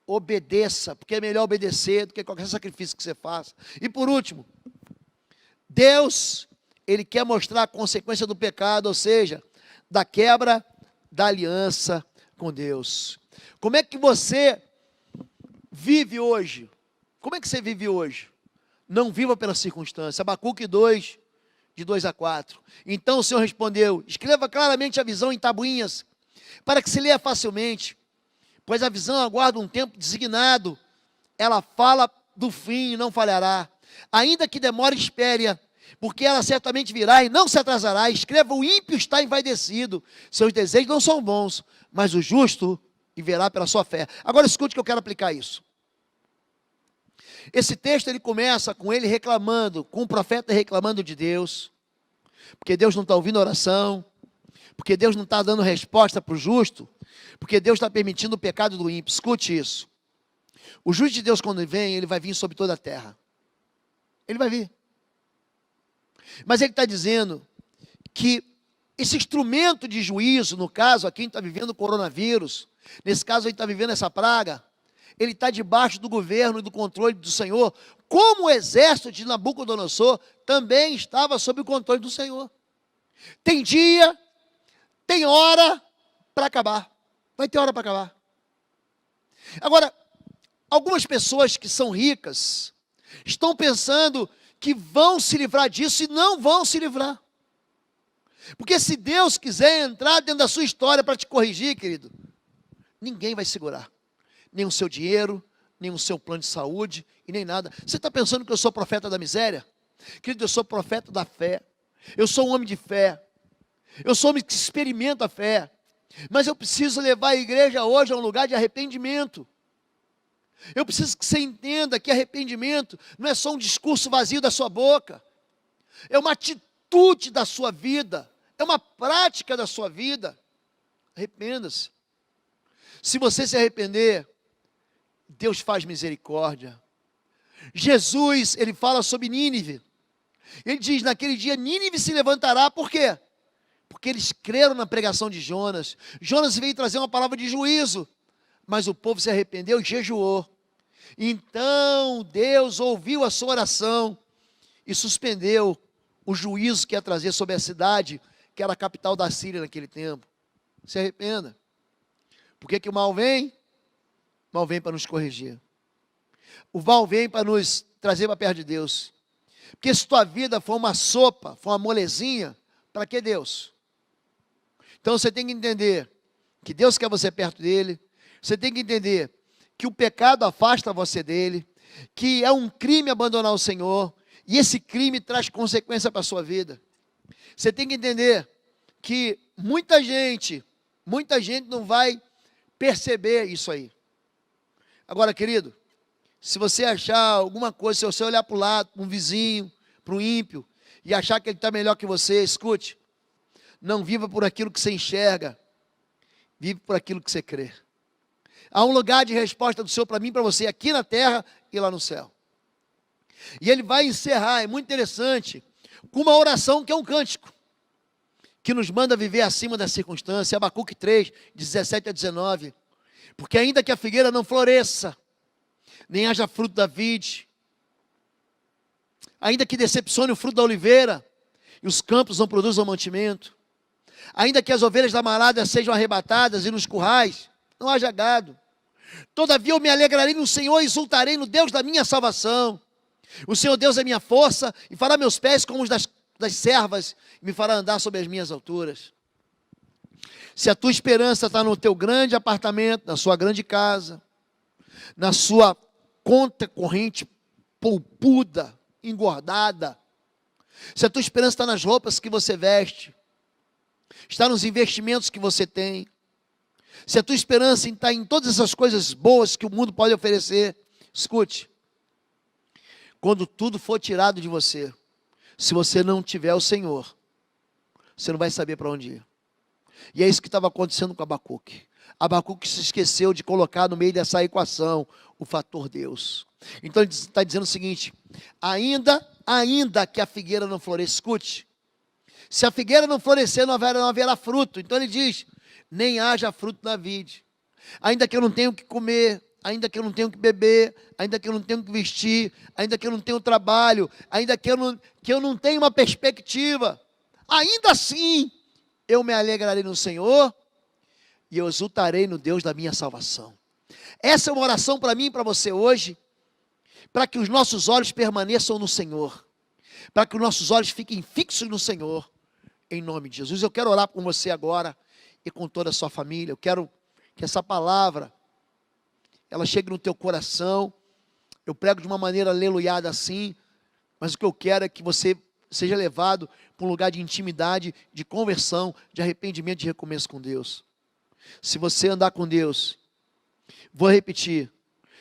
Obedeça, porque é melhor obedecer do que qualquer sacrifício que você faça. E por último, Deus, Ele quer mostrar a consequência do pecado, ou seja, da quebra da aliança com Deus. Como é que você vive hoje? Como é que você vive hoje? Não viva pela circunstância. Abacuque 2, de 2 a 4. Então o Senhor respondeu, escreva claramente a visão em tabuinhas, para que se leia facilmente, pois a visão aguarda um tempo designado, ela fala do fim e não falhará. Ainda que demore, espere-a, porque ela certamente virá e não se atrasará. Escreva, o ímpio está envaidecido, seus desejos não são bons, mas o justo viverá pela sua fé. Agora escute que eu quero aplicar isso. Esse texto ele começa com ele reclamando, com o profeta reclamando de Deus, porque Deus não está ouvindo a oração, porque Deus não está dando resposta para o justo, porque Deus está permitindo o pecado do ímpio. Escute isso. O juiz de Deus, quando vem, ele vai vir sobre toda a terra. Ele vai vir. Mas ele está dizendo que esse instrumento de juízo, no caso, aqui a gente está vivendo o coronavírus, nesse caso a gente está vivendo essa praga, ele está debaixo do governo e do controle do Senhor, como o exército de Nabucodonosor também estava sob o controle do Senhor. Tem dia, tem hora para acabar. Vai ter hora para acabar. Agora, algumas pessoas que são ricas estão pensando que vão se livrar disso e não vão se livrar. Porque se Deus quiser entrar dentro da sua história para te corrigir, querido, ninguém vai segurar. Nem o seu dinheiro, nem o seu plano de saúde e nem nada. Você está pensando que eu sou profeta da miséria? Querido, eu sou profeta da fé. Eu sou um homem de fé. Eu sou um homem que experimenta a fé. Mas eu preciso levar a igreja hoje a um lugar de arrependimento. Eu preciso que você entenda que arrependimento não é só um discurso vazio da sua boca. É uma atitude da sua vida. É uma prática da sua vida. Arrependa-se. Se você se arrepender, Deus faz misericórdia. Jesus, ele fala sobre Nínive. Ele diz, naquele dia Nínive se levantará, por quê? Porque eles creram na pregação de Jonas. Jonas veio trazer uma palavra de juízo, mas o povo se arrependeu e jejuou. Então Deus ouviu a sua oração e suspendeu o juízo que ia trazer sobre a cidade, que era a capital da Síria naquele tempo. Se arrependa. Por que o mal vem? O mal vem para nos corrigir. O mal vem para nos trazer para perto de Deus. Porque se tua vida for uma sopa, for uma molezinha, para que Deus? Então você tem que entender que Deus quer você perto dele. Você tem que entender que o pecado afasta você dele, que é um crime abandonar o Senhor, e esse crime traz consequência para a sua vida. Você tem que entender que muita gente não vai perceber isso aí. Agora, querido, se você achar alguma coisa, se você olhar para o lado, para um vizinho, para um ímpio, e achar que ele está melhor que você, escute, não viva por aquilo que você enxerga, vive por aquilo que você crê. Há um lugar de resposta do Senhor para mim e para você, aqui na terra e lá no céu. E ele vai encerrar, é muito interessante, com uma oração que é um cântico, que nos manda viver acima da circunstância, Abacuque 3, 17 a 19. Porque ainda que a figueira não floresça, nem haja fruto da vide, ainda que decepcione o fruto da oliveira, e os campos não produzam mantimento, ainda que as ovelhas da manada sejam arrebatadas e nos currais não haja gado, todavia eu me alegrarei no Senhor e exultarei no Deus da minha salvação. O Senhor Deus é minha força e fará meus pés como os das servas e me fará andar sobre as minhas alturas. Se a tua esperança está no teu grande apartamento, na sua grande casa, na sua conta corrente poupuda, engordada, se a tua esperança está nas roupas que você veste, está nos investimentos que você tem, se a tua esperança está em todas essas coisas boas que o mundo pode oferecer, escute, quando tudo for tirado de você, se você não tiver o Senhor, você não vai saber para onde ir. E é isso que estava acontecendo com Abacuque. Abacuque se esqueceu de colocar no meio dessa equação o fator Deus. Então ele está dizendo o seguinte, ainda que a figueira não floresça, escute, se a figueira não florescer, não haverá fruto. Então ele diz, nem haja fruto na vide. Ainda que eu não tenha o que comer, ainda que eu não tenha o que beber, ainda que eu não tenha o que vestir, ainda que eu não tenha o trabalho, ainda que eu não tenha uma perspectiva, ainda assim, eu me alegrarei no Senhor e eu exultarei no Deus da minha salvação. Essa é uma oração para mim e para você hoje, para que os nossos olhos permaneçam no Senhor, para que os nossos olhos fiquem fixos no Senhor, em nome de Jesus. Eu quero orar com você agora e com toda a sua família. Eu quero que essa palavra, ela chegue no teu coração. Eu prego de uma maneira aleluiada assim, mas o que eu quero é que você seja levado para um lugar de intimidade, de conversão, de arrependimento, de recomeço com Deus. Se você andar com Deus, vou repetir,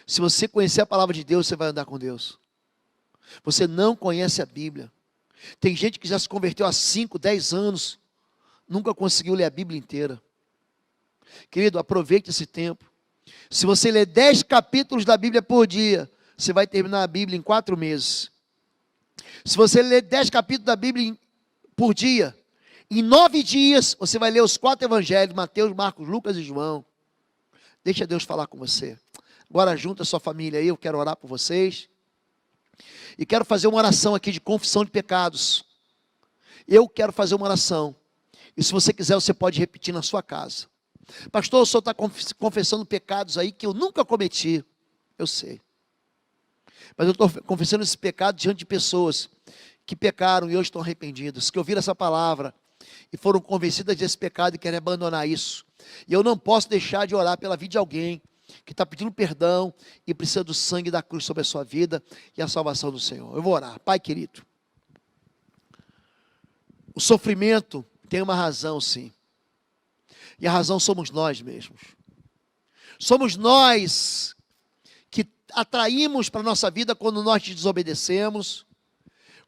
se você conhecer a palavra de Deus, você vai andar com Deus. Você não conhece a Bíblia. Tem gente que já se converteu há 5, 10 anos, nunca conseguiu ler a Bíblia inteira. Querido, aproveite esse tempo. Se você ler 10 capítulos da Bíblia por dia, você vai terminar a Bíblia em 4 meses. Se você ler 10 capítulos da Bíblia por dia, em 9 dias, você vai ler os 4 evangelhos, Mateus, Marcos, Lucas e João. Deixa Deus falar com você. Agora junta a sua família aí, eu quero orar por vocês. E quero fazer uma oração aqui de confissão de pecados. Eu quero fazer uma oração. E se você quiser, você pode repetir na sua casa. Pastor, o senhor está confessando pecados aí que eu nunca cometi. Eu sei. Mas eu estou confessando esse pecado diante de pessoas que pecaram e hoje estão arrependidas, que ouviram essa palavra e foram convencidas desse pecado e querem abandonar isso. E eu não posso deixar de orar pela vida de alguém que está pedindo perdão e precisa do sangue da cruz sobre a sua vida e a salvação do Senhor. Eu vou orar. Pai querido, o sofrimento tem uma razão, sim. E a razão somos nós mesmos. Somos nós que atraímos para a nossa vida quando nós te desobedecemos,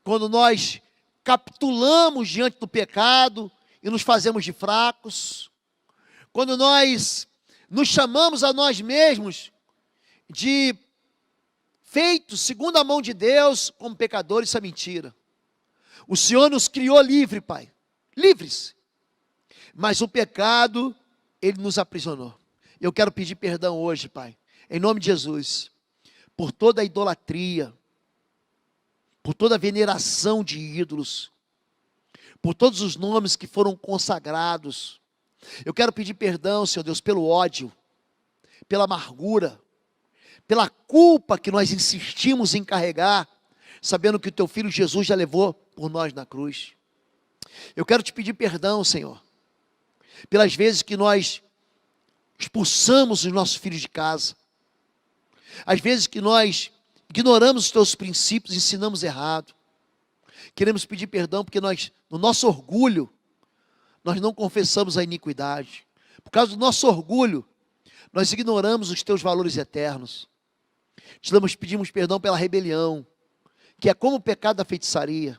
quando nós capitulamos diante do pecado e nos fazemos de fracos, quando nós nos chamamos a nós mesmos de feitos segundo a mão de Deus como pecadores, isso é mentira. O Senhor nos criou livre, Pai, livres, mas o pecado, Ele nos aprisionou. Eu quero pedir perdão hoje, Pai, em nome de Jesus, por toda a idolatria, por toda a veneração de ídolos, por todos os nomes que foram consagrados. Eu quero pedir perdão, Senhor Deus, pelo ódio, pela amargura, pela culpa que nós insistimos em carregar, sabendo que o Teu Filho Jesus já levou por nós na cruz. Eu quero te pedir perdão, Senhor, pelas vezes que nós expulsamos os nossos filhos de casa, às vezes que nós ignoramos os Teus princípios, ensinamos errado. Queremos pedir perdão porque nós, no nosso orgulho, nós não confessamos a iniquidade. Por causa do nosso orgulho, nós ignoramos os Teus valores eternos. Pedimos perdão pela rebelião, que é como o pecado da feitiçaria.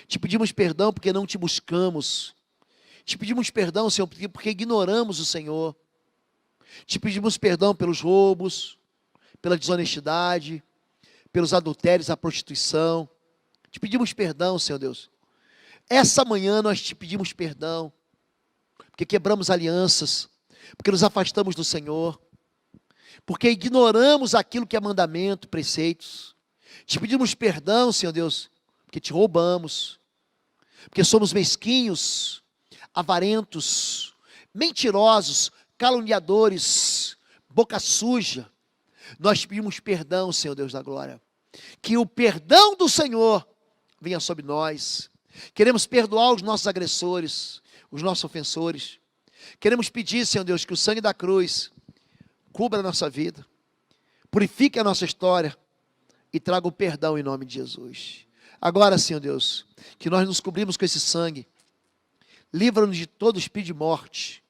Te pedimos perdão porque não te buscamos. Te pedimos perdão, Senhor, porque ignoramos o Senhor. Te pedimos perdão pelos roubos, pela desonestidade, pelos adultérios, a prostituição. Te pedimos perdão, Senhor Deus. Essa manhã nós te pedimos perdão, porque quebramos alianças, porque nos afastamos do Senhor, porque ignoramos aquilo que é mandamento, preceitos. Te pedimos perdão, Senhor Deus, porque te roubamos, porque somos mesquinhos, avarentos, mentirosos, caluniadores, boca suja. Nós pedimos perdão, Senhor Deus da glória, que o perdão do Senhor venha sobre nós. Queremos perdoar os nossos agressores, os nossos ofensores. Queremos pedir, Senhor Deus, que o sangue da cruz cubra a nossa vida, purifique a nossa história e traga o perdão em nome de Jesus. Agora, Senhor Deus, que nós nos cobrimos com esse sangue, livra-nos de todo espírito de morte,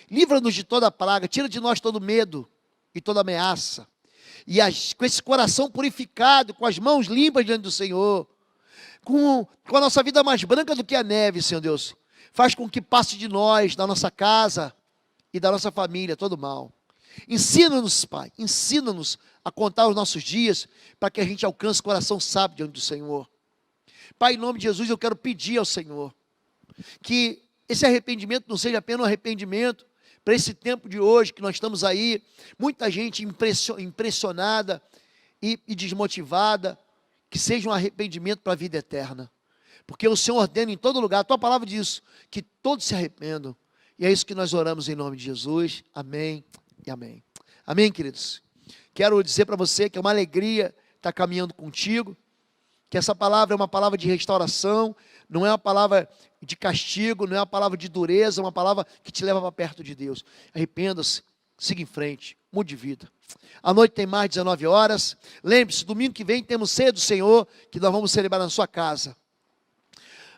livra-nos de toda praga, tira de nós todo medo e toda ameaça, e com esse coração purificado, com as mãos limpas diante do Senhor, com a nossa vida mais branca do que a neve, Senhor Deus, faz com que passe de nós, da nossa casa e da nossa família, todo mal. Ensina-nos, Pai, ensina-nos a contar os nossos dias, para que a gente alcance o coração sábio diante do Senhor. Pai, em nome de Jesus, eu quero pedir ao Senhor, que esse arrependimento não seja apenas um arrependimento, para esse tempo de hoje, que nós estamos aí, muita gente impressionada e desmotivada, que seja um arrependimento para a vida eterna, porque o Senhor ordena em todo lugar, a Tua palavra diz, que todos se arrependam, e é isso que nós oramos em nome de Jesus, amém e amém. Amém, queridos? Quero dizer para você que é uma alegria estar caminhando contigo, que essa palavra é uma palavra de restauração, não é uma palavra de castigo, não é uma palavra de dureza, é uma palavra que te leva para perto de Deus. Arrependa-se, siga em frente, mude de vida. A noite tem mais de 19 horas. Lembre-se, domingo que vem temos ceia do Senhor, que nós vamos celebrar na sua casa.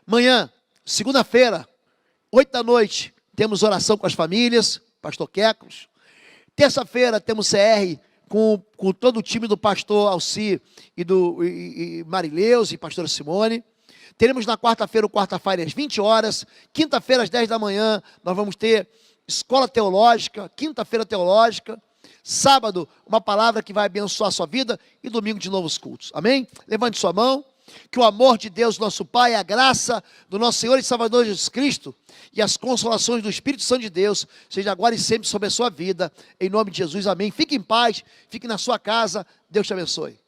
Amanhã, segunda-feira, 8 da noite, temos oração com as famílias, pastor Quecos. Terça-feira temos CR com todo o time do pastor Alci e Marileus e pastora Simone. Teremos na quarta-feira o Quarta-feira às 20 horas. Quinta-feira às 10 da manhã nós vamos ter escola teológica, quinta-feira teológica. Sábado, uma palavra que vai abençoar a sua vida. E domingo de novos cultos. Amém? Levante sua mão. Que o amor de Deus, nosso Pai, a graça do nosso Senhor e Salvador Jesus Cristo e as consolações do Espírito Santo de Deus seja agora e sempre sobre a sua vida. Em nome de Jesus, amém. Fique em paz, fique na sua casa. Deus te abençoe.